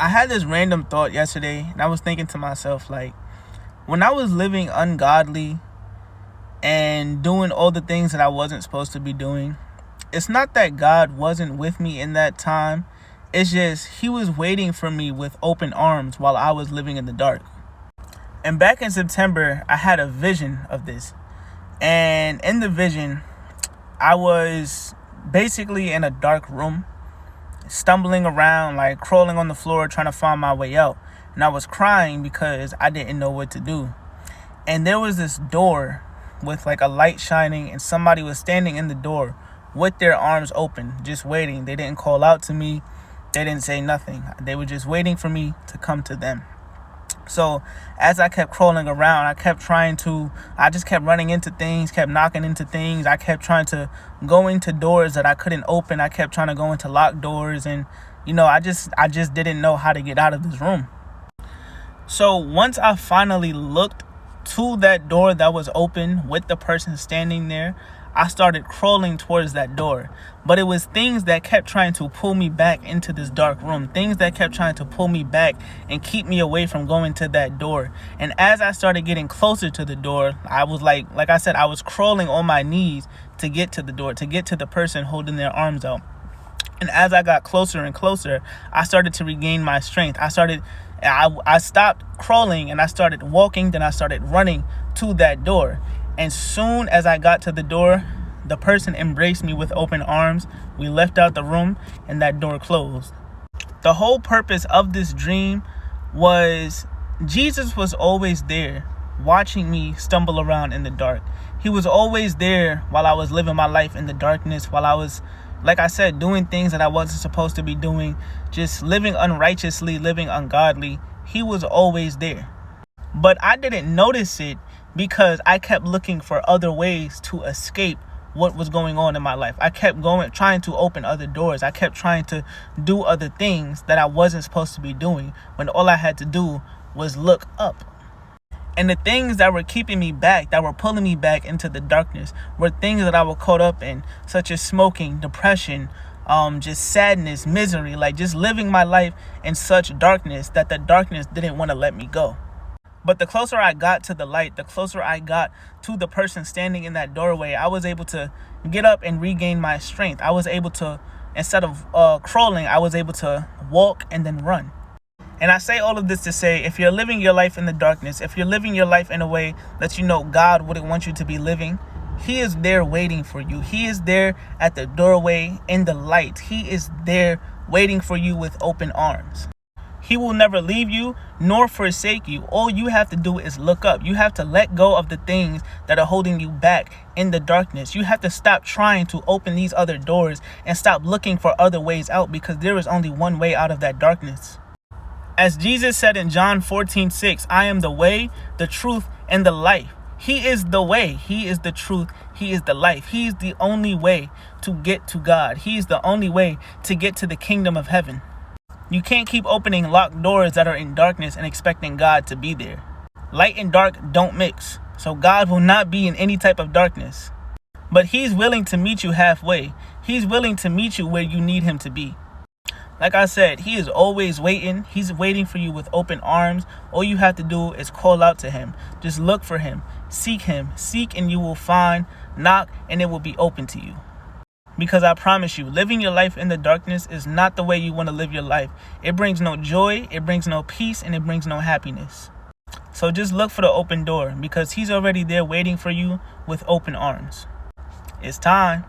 I had this random thought yesterday, and I was thinking to myself, like, when I was living ungodly and doing all the things that I wasn't supposed to be doing, it's not that God wasn't with me in that time. It's just He was waiting for me with open arms while I was living in the dark. And back in September, I had a vision of this. And in the vision, I was basically in a dark room, stumbling around, like crawling on the floor, trying to find my way out. And I was crying because I didn't know what to do. And there was this door with like a light shining, and somebody was standing in the door with their arms open, just waiting. They didn't call out to me. They didn't say nothing. They were just waiting for me to come to them. So as I kept crawling around, I just kept running into things, kept knocking into things. I kept trying to go into doors that I couldn't open. I kept trying to go into locked doors, and I just didn't know how to get out of this room. So once I finally looked to that door that was open with the person standing there, I started crawling towards that door. But it was things that kept trying to pull me back into this dark room. Things that kept trying to pull me back and keep me away from going to that door. And as I started getting closer to the door, I was like I said, I was crawling on my knees to get to the door, to get to the person holding their arms out. And as I got closer and closer, I started to regain my strength. I stopped crawling and I started walking. Then I started running to that door. And soon as I got to the door, the person embraced me with open arms. We left out the room and that door closed. The whole purpose of this dream was Jesus was always there watching me stumble around in the dark. He was always there while I was living my life in the darkness, while I was, like I said, doing things that I wasn't supposed to be doing, just living unrighteously, living ungodly. He was always there. But I didn't notice it because I kept looking for other ways to escape what was going on in my life. I kept trying to open other doors. I kept trying to do other things that I wasn't supposed to be doing, when all I had to do was look up. And the things that were keeping me back, that were pulling me back into the darkness, were things that I was caught up in, such as smoking, depression, just sadness, misery, like just living my life in such darkness that the darkness didn't want to let me go. But the closer I got to the light, the closer I got to the person standing in that doorway, I was able to get up and regain my strength. I was able to, instead of crawling, I was able to walk and then run. And I say all of this to say, if you're living your life in the darkness, if you're living your life in a way that God wouldn't want you to be living, He is there waiting for you. He is there at the doorway in the light. He is there waiting for you with open arms. He will never leave you nor forsake you. All you have to do is look up. You have to let go of the things that are holding you back in the darkness. You have to stop trying to open these other doors and stop looking for other ways out, because there is only one way out of that darkness. As Jesus said in John 14:6, I am the way, the truth, and the life. He is the way. He is the truth. He is the life. He is the only way to get to God. He is the only way to get to the kingdom of heaven. You can't keep opening locked doors that are in darkness and expecting God to be there. Light and dark don't mix, so God will not be in any type of darkness. But He's willing to meet you halfway. He's willing to meet you where you need Him to be. Like I said, He is always waiting. He's waiting for you with open arms. All you have to do is call out to Him. Just look for Him. Seek Him. Seek and you will find. Knock and it will be open to you. Because I promise you, living your life in the darkness is not the way you want to live your life. It brings no joy, it brings no peace, and it brings no happiness. So just look for the open door, because He's already there waiting for you with open arms. It's time.